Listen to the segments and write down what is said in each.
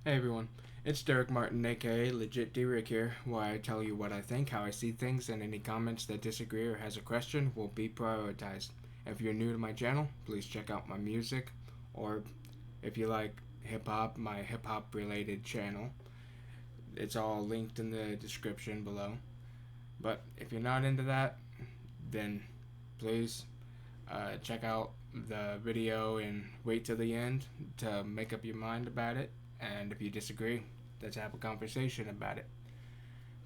Hey everyone, it's Derek Martin, aka Legit D-Rick here, where I tell you what I think, how I see things, and any comments that disagree or has a question will be prioritized. If you're new to my channel, please check out my music, or if you like hip hop, my hip hop related channel. It's all linked in the description below. But if you're not into that, then please check out the video and wait till the end to make up your mind about it. And if you disagree, let's have a conversation about it.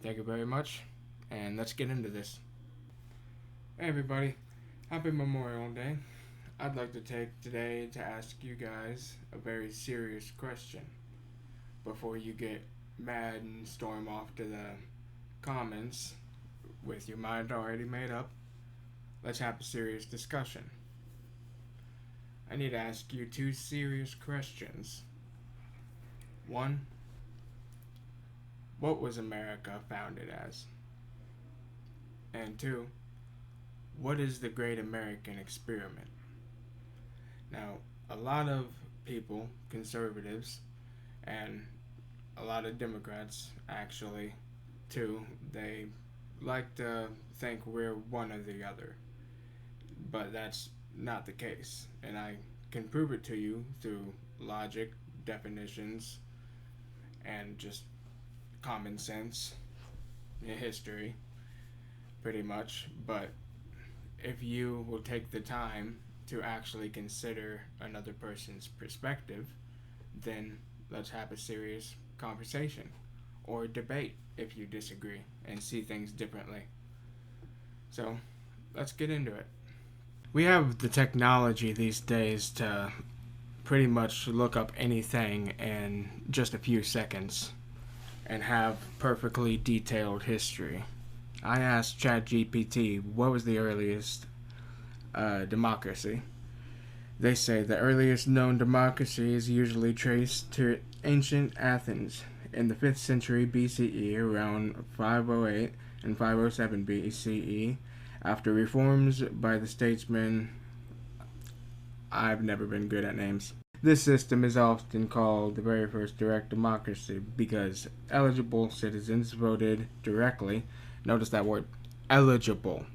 Thank you very much, and let's get into this. Hey everybody, happy Memorial Day. I'd like to take today to ask you guys a very serious question before you get mad and storm off to the comments with your mind already made up. Let's have a serious discussion. I need to ask you two serious questions. One, what was America founded as? And two, what is the Great American Experiment? Now, a lot of people, conservatives, and a lot of Democrats actually, too, they like to think we're one or the other. But that's not the case. And I can prove it to you through logic, definitions, and just common sense in history, pretty much. But if you will take the time to actually consider another person's perspective, then let's have a serious conversation or debate if you disagree and see things differently. So let's get into it. We have the technology these days to pretty much look up anything in just a few seconds and have perfectly detailed history. I asked ChatGPT what was the earliest democracy. They say the earliest known democracy is usually traced to ancient Athens in the 5th century BCE, around 508 and 507 BCE, after reforms by the statesman. I've never been good at names. This system is often called the very first direct democracy because eligible citizens voted directly. Notice that word, eligible.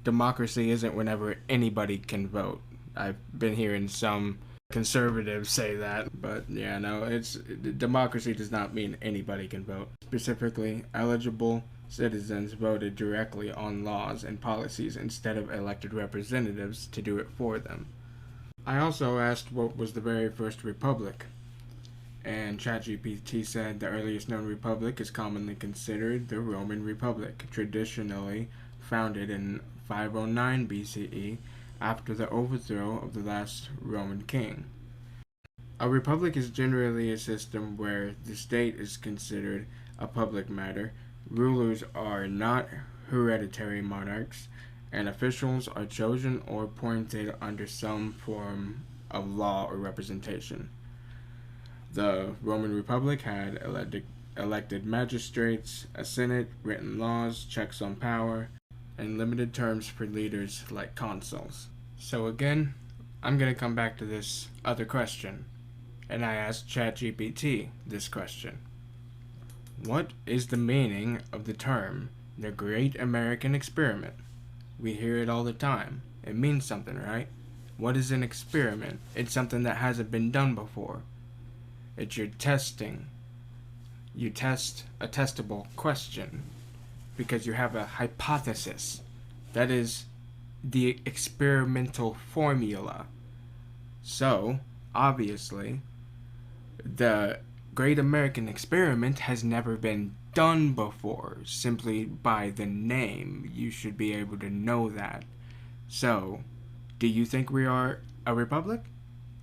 Democracy isn't whenever anybody can vote. I've been hearing some conservatives say that, but yeah, no, it's democracy does not mean anybody can vote. Specifically, eligible citizens voted directly on laws and policies instead of elected representatives to do it for them. I also asked what was the very first republic, and ChatGPT said the earliest known republic is commonly considered the Roman Republic, traditionally founded in 509 BCE after the overthrow of the last Roman king. A republic is generally a system where the state is considered a public matter, rulers are not hereditary monarchs, and officials are chosen or appointed under some form of law or representation. The Roman Republic had elected magistrates, a senate, written laws, checks on power, and limited terms for leaders like consuls. So again, I'm going to come back to this other question, and I asked ChatGPT this question. What is the meaning of the term, the Great American Experiment? We hear it all the time. It means something, right? What is an experiment? It's something that hasn't been done before. It's your testing. You test a testable question because you have a hypothesis. That is the experimental formula. So, obviously, the Great American Experiment has never been done before. Simply by the name, you should be able to know that. So, do you think we are a republic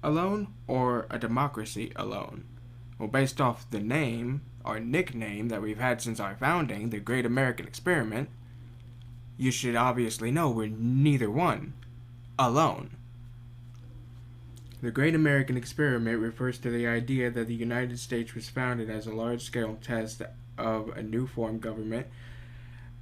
alone or a democracy alone? Well, based off the name, our nickname that we've had since our founding, the Great American Experiment, you should obviously know we're neither one alone. The Great American Experiment refers to the idea that the United States was founded as a large-scale test of a new form of government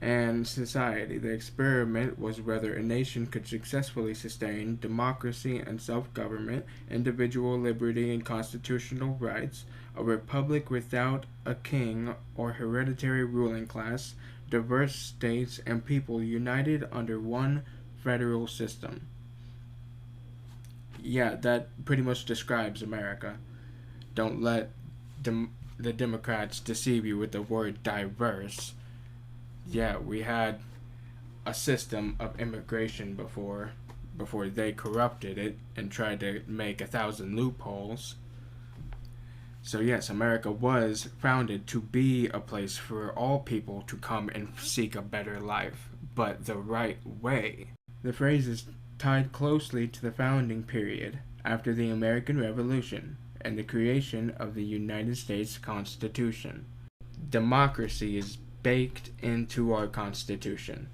and society. The experiment was whether a nation could successfully sustain democracy and self-government, individual liberty and constitutional rights, A republic without a king or hereditary ruling class, diverse states and people united under one federal system. Yeah, that pretty much describes America. Don't let the Democrats deceive you with the word diverse. Yeah, we had a system of immigration before they corrupted it and tried to make 1,000 loopholes. So yes, America was founded to be a place for all people to come and seek a better life, but the right way. The phrase is tied closely to the founding period after the American Revolution and the creation of the United States Constitution. Democracy is baked into our Constitution,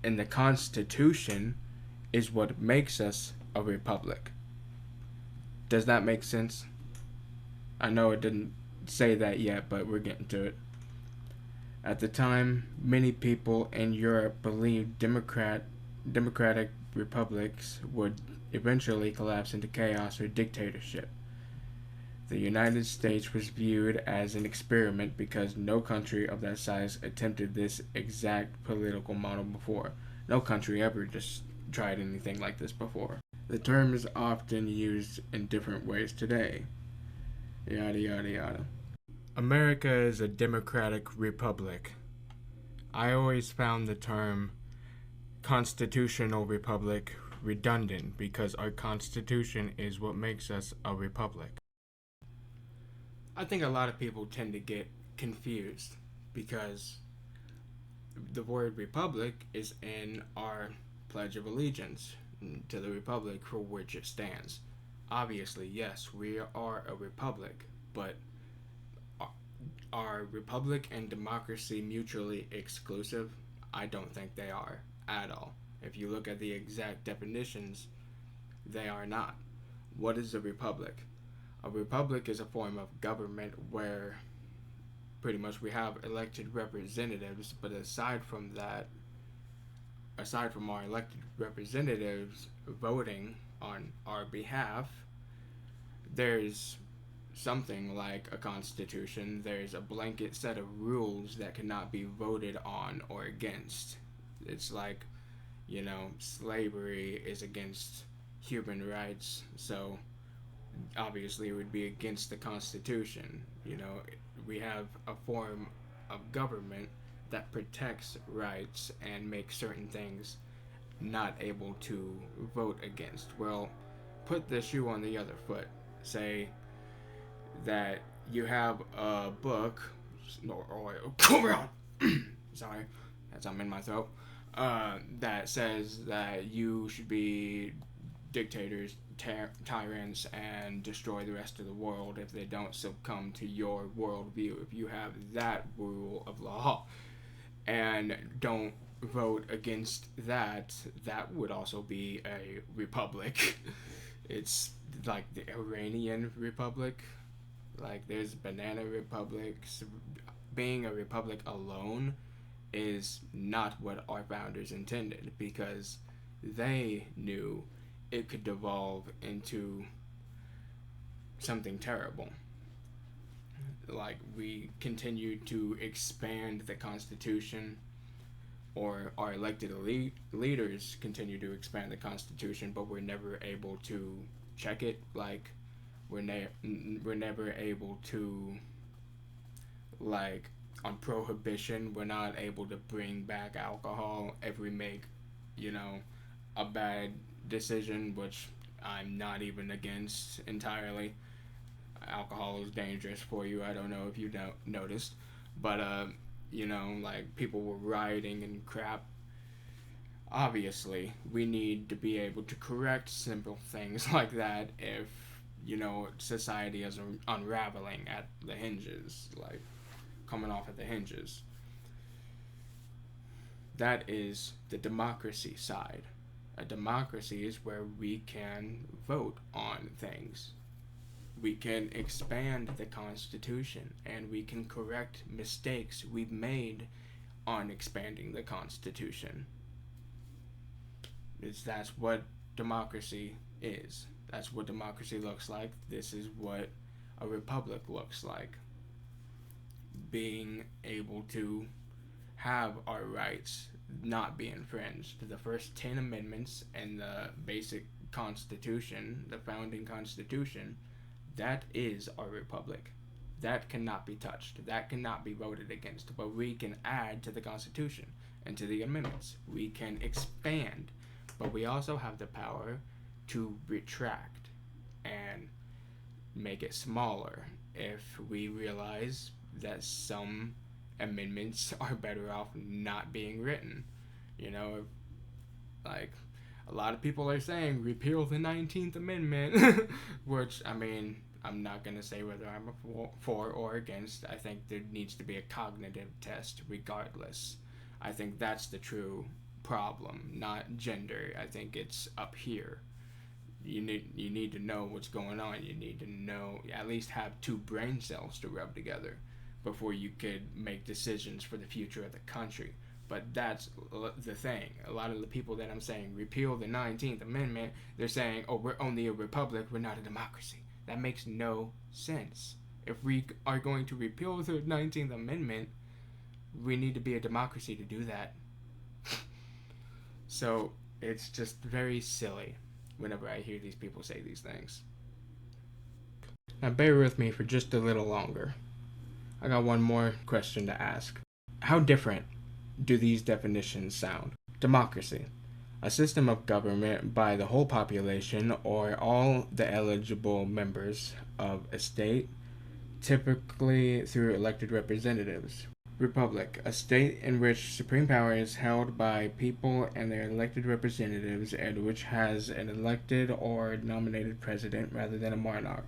and the Constitution is what makes us a republic. Does that make sense? I know it didn't say that yet, but we're getting to it. At the time, many people in Europe believed democratic republics would eventually collapse into chaos or dictatorship. The United States was viewed as an experiment because no country of that size attempted this exact political model before. No country ever just tried anything like this before. The term is often used in different ways today. Yada yada yada. America is a democratic republic. I always found the term constitutional republic redundant because our constitution is what makes us a republic. I think a lot of people tend to get confused because the word republic is in our Pledge of Allegiance to the republic for which it stands. Obviously, yes, we are a republic, but are republic and democracy mutually exclusive? I don't think they are at all. If you look at the exact definitions, they are not. What is a republic? A republic is a form of government where pretty much we have elected representatives, but aside from our elected representatives voting on our behalf, there's something like a constitution. There's a blanket set of rules that cannot be voted on or against. It's like, slavery is against human rights, so obviously it would be against the Constitution. We have a form of government that protects rights and makes certain things not able to vote against. Well, put the shoe on the other foot. Say that you have a book, come on, sorry, that's something in my throat, that says that you should be dictators, tyrants, and destroy the rest of the world if they don't succumb to your worldview. If you have that rule of law and don't vote against that, that would also be a republic. It's like the Iranian Republic. Like, there's banana republics. Being a republic alone is not what our founders intended, because they knew it could devolve into something terrible. Like, we continued to expand the Constitution, or our elected leaders continue to expand the Constitution, but we're never able to check it. Like, we're never able to, like, on prohibition, we're not able to bring back alcohol if we make, a bad decision, which I'm not even against entirely. Alcohol is dangerous for you. I don't know if you noticed, but like, people were rioting and crap. Obviously, we need to be able to correct simple things like that if society is unraveling at the hinges, like coming off at the hinges. That is the democracy side. A democracy is where we can vote on things. We can expand the Constitution, and we can correct mistakes we've made on expanding the Constitution. That's what democracy is. That's what democracy looks like. This is what a republic looks like. Being able to have our rights not be infringed. The first 10 amendments and the basic constitution, the founding constitution, that is our republic. That cannot be touched. That cannot be voted against. But we can add to the constitution and to the amendments. We can expand. But we also have the power to retract and make it smaller if we realize that some amendments are better off not being written. You know, like a lot of people are saying repeal the 19th Amendment, which, I mean, I'm not going to say whether I'm for or against. I think there needs to be a cognitive test regardless. I think that's the true problem, not gender. I think it's up here. You need to know what's going on. You need to know, at least have two brain cells to rub together before you could make decisions for the future of the country. But that's the thing. A lot of the people that I'm saying repeal the 19th Amendment, they're saying, oh, we're only a republic, we're not a democracy. That makes no sense. If we are going to repeal the 19th Amendment, we need to be a democracy to do that. So it's just very silly whenever I hear these people say these things. Now bear with me for just a little longer. I got one more question to ask. How different do these definitions sound? Democracy, a system of government by the whole population or all the eligible members of a state, typically through elected representatives. Republic, a state in which supreme power is held by people and their elected representatives and which has an elected or nominated president rather than a monarch.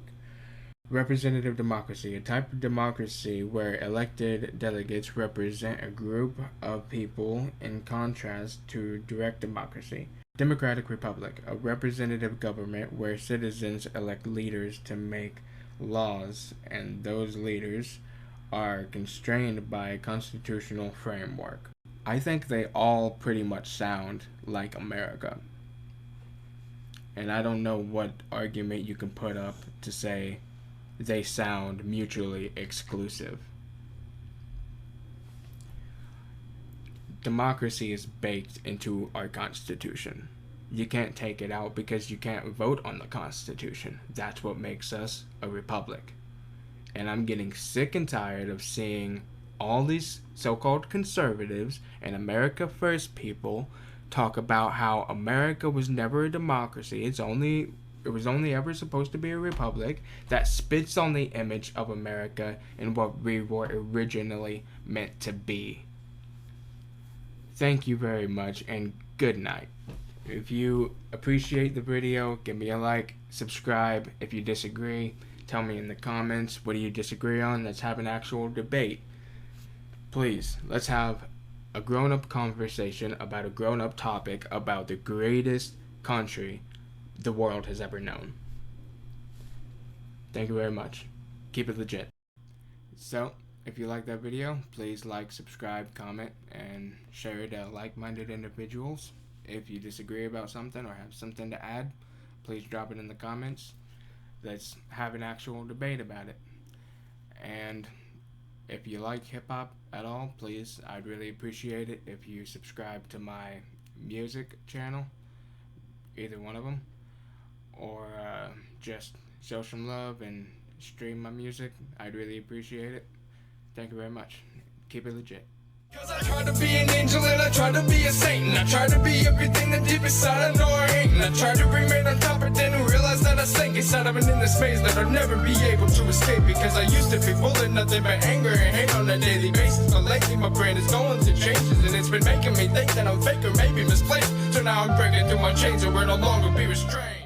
Representative democracy, a type of democracy where elected delegates represent a group of people in contrast to direct democracy. Democratic republic, a representative government where citizens elect leaders to make laws and those leaders are constrained by a constitutional framework. I think they all pretty much sound like America. And I don't know what argument you can put up to say they sound mutually exclusive. Democracy is baked into our Constitution. You can't take it out because you can't vote on the Constitution. That's what makes us a republic. And I'm getting sick and tired of seeing all these so-called conservatives and America First people talk about how America was never a democracy. It was only ever supposed to be a republic that spits on the image of America and what we were originally meant to be. Thank you very much and good night. If you appreciate the video, give me a like, subscribe. If you disagree, tell me in the comments, what do you disagree on? Let's have an actual debate. Please, let's have a grown-up conversation about a grown-up topic about the greatest country the world has ever known. Thank you very much. Keep it legit. So, if you like that video, please like, subscribe, comment, and share it to like-minded individuals. If you disagree about something or have something to add, please drop it in the comments. Let's have an actual debate about it. And if you like hip-hop at all, please, I'd really appreciate it if you subscribe to my music channel, either one of them, or just show some love and stream my music. I'd really appreciate it. Thank you very much. Keep it legit. Cause I tried to be an angel and I tried to be a saint, and I tried to be everything that deep inside I know I ain't, and I tried to remain on top but then realized that I sank inside. I've been in this maze that I'll never be able to escape, because I used to be full of nothing but anger and hate on a daily basis, but lately my brain is going through changes and it's been making me think that I'm fake or maybe misplaced. So now I'm breaking through my chains and we're no longer be restrained.